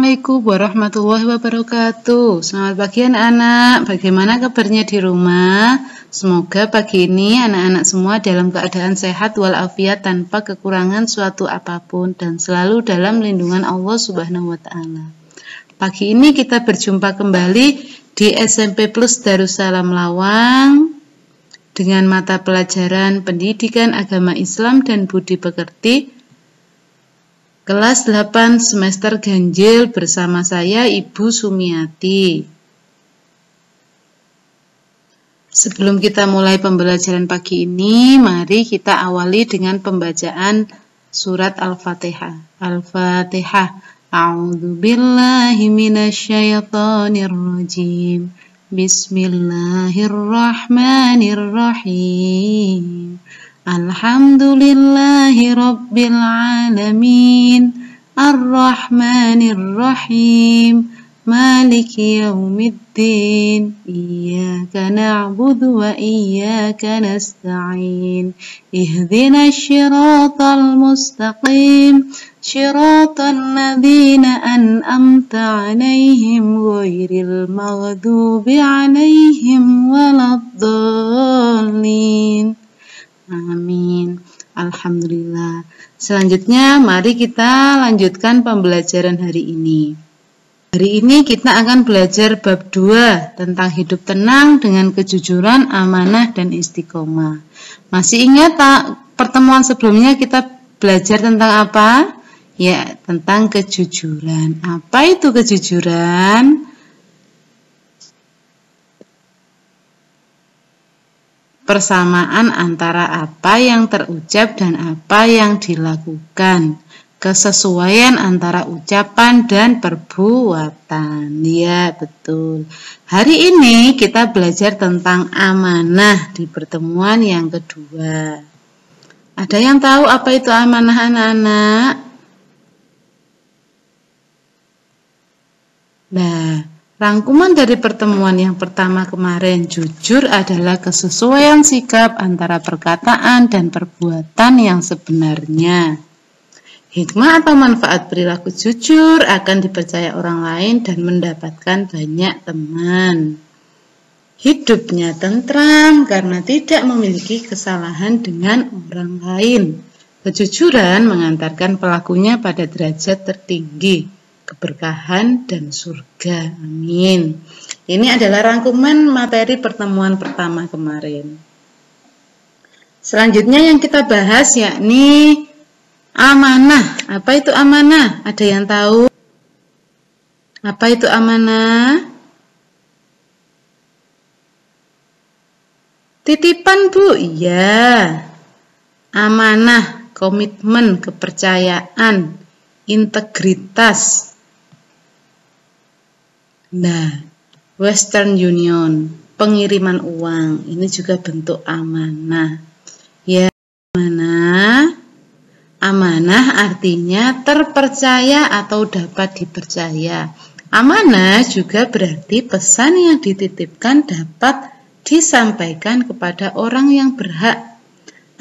Assalamualaikum warahmatullahi wabarakatuh. Selamat pagi anak-anak. Bagaimana kabarnya di rumah? Semoga pagi ini anak-anak semua dalam keadaan sehat walafiat tanpa kekurangan suatu apapun dan selalu dalam lindungan Allah Subhanahu wa taala. Pagi ini kita berjumpa kembali di SMP Plus Darussalam Lawang dengan mata pelajaran Pendidikan Agama Islam dan Budi Pekerti kelas 8 semester ganjil bersama saya Ibu Sumiati. Sebelum kita mulai pembelajaran pagi ini, mari kita awali dengan pembacaan surat Al-Fatihah. Al-Fatihah. A'udzu billahi minasyaitonir rajim. Bismillahirrahmanirrahim. Alhamdulillahi Rabbil Alamin Ar-Rahmanir-Rahim Maliki Yaumiddin Iyyaka na'budu wa iyyaka nasta'in Ihdinas siratal mustaqim Siratal ladzina an'amta 'alaihim ghairil maghdubi 'alaihim waladdallin. Amin. Alhamdulillah. Selanjutnya mari kita lanjutkan pembelajaran hari ini. Hari ini kita akan belajar bab 2 tentang hidup tenang dengan kejujuran, amanah, dan istiqomah. Masih ingat pertemuan sebelumnya kita belajar tentang apa? Ya, tentang kejujuran. Apa itu kejujuran? Persamaan antara apa yang terucap dan apa yang dilakukan, kesesuaian antara ucapan dan perbuatan. Ya, betul. Hari ini kita belajar tentang amanah di pertemuan yang kedua. Ada yang tahu apa itu amanah, anak-anak? Nah, rangkuman dari pertemuan yang pertama kemarin, jujur adalah kesesuaian sikap antara perkataan dan perbuatan yang sebenarnya. Hikmah atau manfaat perilaku jujur akan dipercaya orang lain dan mendapatkan banyak teman. Hidupnya tentram karena tidak memiliki kesalahan dengan orang lain. Kejujuran mengantarkan pelakunya pada derajat tertinggi, keberkahan dan surga. Amin. Ini adalah rangkuman materi pertemuan pertama kemarin. Selanjutnya yang kita bahas yakni amanah. Apa itu amanah? Ada yang tahu? Apa itu amanah? Titipan, Bu. Iya. Amanah, komitmen, kepercayaan, integritas. Nah, Western Union, pengiriman uang, ini juga bentuk amanah. Ya, amanah. Amanah artinya terpercaya atau dapat dipercaya. Amanah juga berarti pesan yang dititipkan dapat disampaikan kepada orang yang berhak.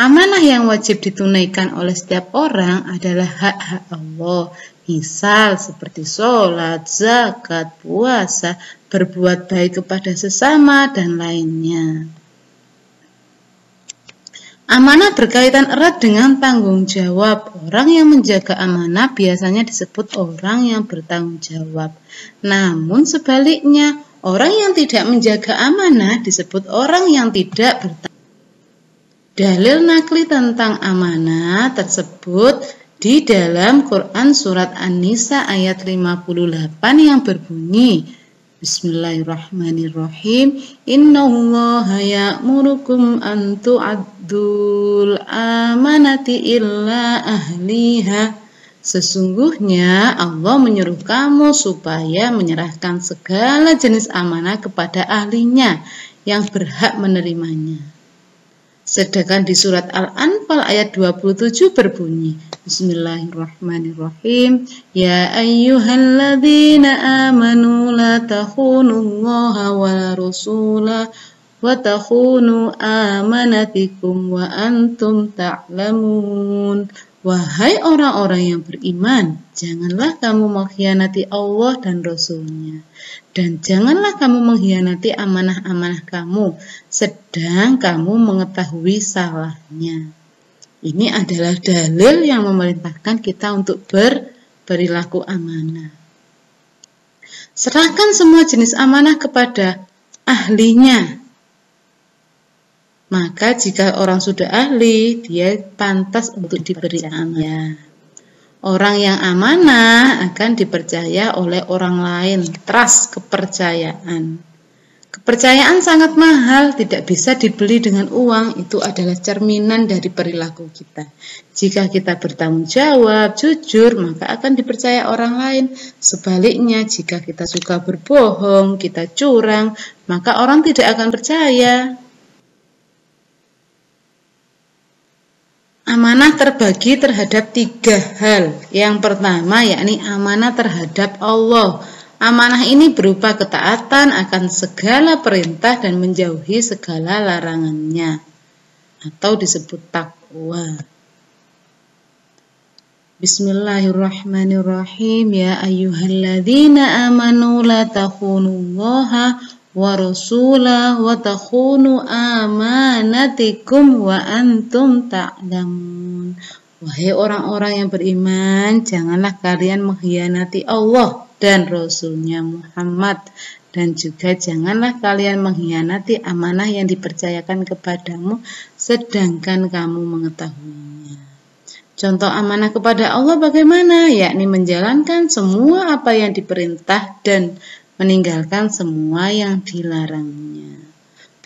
Amanah yang wajib ditunaikan oleh setiap orang adalah hak-hak Allah. Misal seperti sholat, zakat, puasa, berbuat baik kepada sesama, dan lainnya. Amanah berkaitan erat dengan tanggung jawab. Orang yang menjaga amanah biasanya disebut orang yang bertanggung jawab. Namun sebaliknya, orang yang tidak menjaga amanah disebut orang yang tidak bertanggung jawab. Dalil nakli tentang amanah tersebut di dalam Quran surat An-Nisa ayat 58 yang berbunyi, Bismillahirrahmanirrahim. Innallaha ya'murukum an tu'addul amanati illa ahliha. Sesungguhnya Allah menyuruh kamu supaya menyerahkan segala jenis amanah kepada ahlinya yang berhak menerimanya. Sedangkan di surat Al-Anfal ayat 27 berbunyi, Bismillahirrahmanirrahim. Ya ayyuhalladzina amanu la takhunullaha wa rasulah wa takhunu amanatikum wa antum ta'lamun. Wahai orang-orang yang beriman, janganlah kamu mengkhianati Allah dan Rasul-Nya, dan janganlah kamu mengkhianati amanah-amanah kamu, sedang kamu mengetahui salahnya. Ini adalah dalil yang memerintahkan kita untuk berperilaku amanah. Serahkan semua jenis amanah kepada ahlinya. Maka jika orang sudah ahli, dia pantas untuk diberi amanah. Orang yang amanah akan dipercaya oleh orang lain. Trust, kepercayaan. Kepercayaan sangat mahal, tidak bisa dibeli dengan uang. Itu adalah cerminan dari perilaku kita. Jika kita bertanggung jawab, jujur, maka akan dipercaya orang lain. Sebaliknya, jika kita suka berbohong, kita curang, maka orang tidak akan percaya. Amanah terbagi terhadap 3 hal. Yang pertama yakni amanah terhadap Allah. Amanah ini berupa ketaatan akan segala perintah dan menjauhi segala larangannya, atau disebut takwa. Bismillahirrahmanirrahim. Ya ayyuhalladzina amanu la takhunullaha wa rasulah wa takhunu amanatikum wa antum ta'lamun. Wahai orang-orang yang beriman, janganlah kalian mengkhianati Allah dan Rasul-Nya Muhammad, dan juga janganlah kalian mengkhianati amanah yang dipercayakan kepadamu sedangkan kamu mengetahuinya. Contoh amanah kepada Allah bagaimana? Yakni menjalankan semua apa yang diperintah dan meninggalkan semua yang dilarangnya.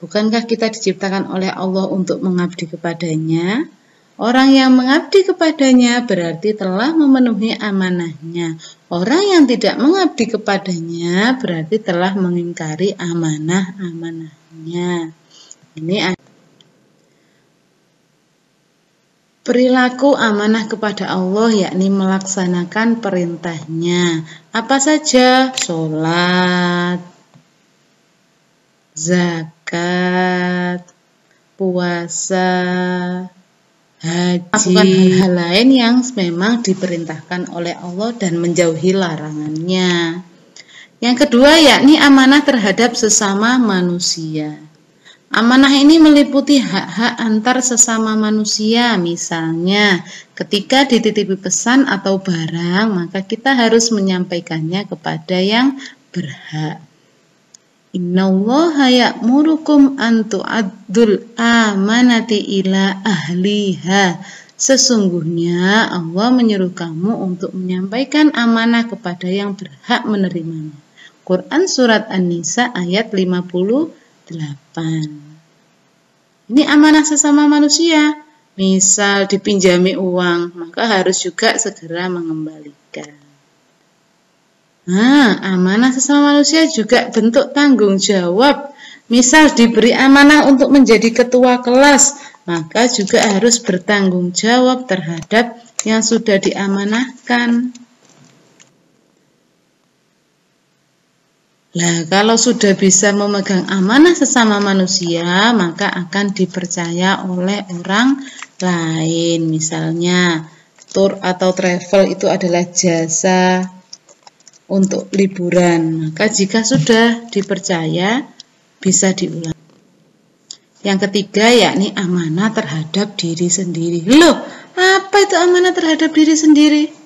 Bukankah kita diciptakan oleh Allah untuk mengabdi kepadanya? Orang yang mengabdi kepadanya berarti telah memenuhi amanahnya. Orang yang tidak mengabdi kepadanya berarti telah mengingkari amanah-amanahnya. Ini perilaku amanah kepada Allah yakni melaksanakan perintahnya. Apa saja? Sholat, zakat, puasa, haji, melakukan hal-hal lain yang memang diperintahkan oleh Allah dan menjauhi larangannya. Yang kedua yakni amanah terhadap sesama manusia. Amanah ini meliputi hak-hak antar sesama manusia. Misalnya, ketika dititipi pesan atau barang, maka kita harus menyampaikannya kepada yang berhak. Innallaha ya'murukum an tu'addul amanati ila ahliha. Sesungguhnya Allah menyuruh kamu untuk menyampaikan amanah kepada yang berhak menerimanya. Quran Surat An-Nisa ayat 58. Ini amanah sesama manusia. Misal dipinjami uang, maka harus juga segera mengembalikan. Amanah sesama manusia juga bentuk tanggung jawab. Misal diberi amanah untuk menjadi ketua kelas, maka juga harus bertanggung jawab terhadap yang sudah diamanahkan. Nah, kalau sudah bisa memegang amanah sesama manusia, maka akan dipercaya oleh orang lain. Misalnya, tour atau travel itu adalah jasa untuk liburan. Maka jika sudah dipercaya, bisa diulang. Yang ketiga, yakni amanah terhadap diri sendiri. Loh, apa itu amanah terhadap diri sendiri?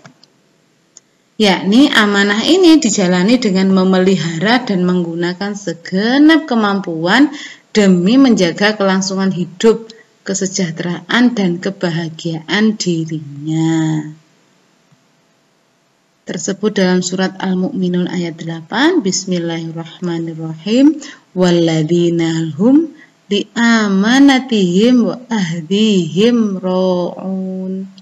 Yakni amanah ini dijalani dengan memelihara dan menggunakan segenap kemampuan demi menjaga kelangsungan hidup, kesejahteraan, dan kebahagiaan dirinya. Tersebut dalam surat Al-Mu'minun ayat 8, Bismillahirrahmanirrahim, walladzina hum li amanatihim wa ahdihim ra'un.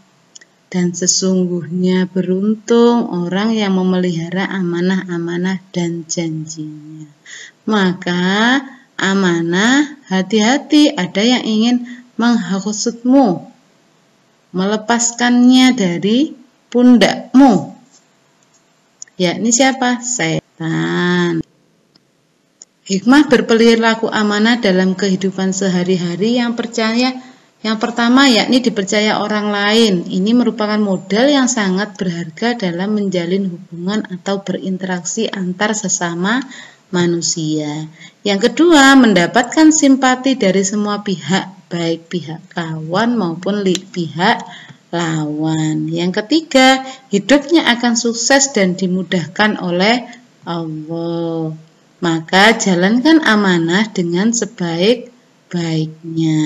Dan sesungguhnya beruntung orang yang memelihara amanah-amanah dan janjinya. Maka amanah, hati-hati, ada yang ingin menghasutmu, melepaskannya dari pundakmu. Yakni siapa? Setan. Hikmah berperilaku amanah dalam kehidupan sehari-hari. Yang pertama Yang pertama yakni dipercaya orang lain. Ini merupakan modal yang sangat berharga dalam menjalin hubungan atau berinteraksi antar sesama manusia. Yang kedua, mendapatkan simpati dari semua pihak, baik pihak kawan maupun pihak lawan. Yang ketiga, hidupnya akan sukses dan dimudahkan oleh Allah. Maka jalankan amanah dengan sebaik-baiknya.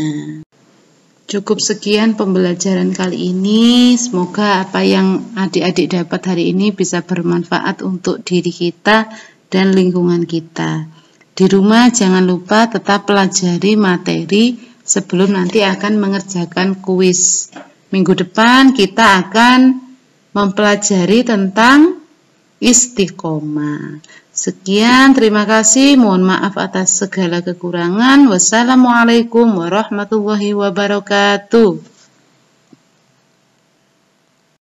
Cukup sekian pembelajaran kali ini. Semoga apa yang adik-adik dapat hari ini bisa bermanfaat untuk diri kita dan lingkungan kita. Di rumah jangan lupa tetap pelajari materi sebelum nanti akan mengerjakan kuis. Minggu depan kita akan mempelajari tentang istiqomah. Sekian, terima kasih. Mohon maaf atas segala kekurangan. Wassalamualaikum warahmatullahi wabarakatuh.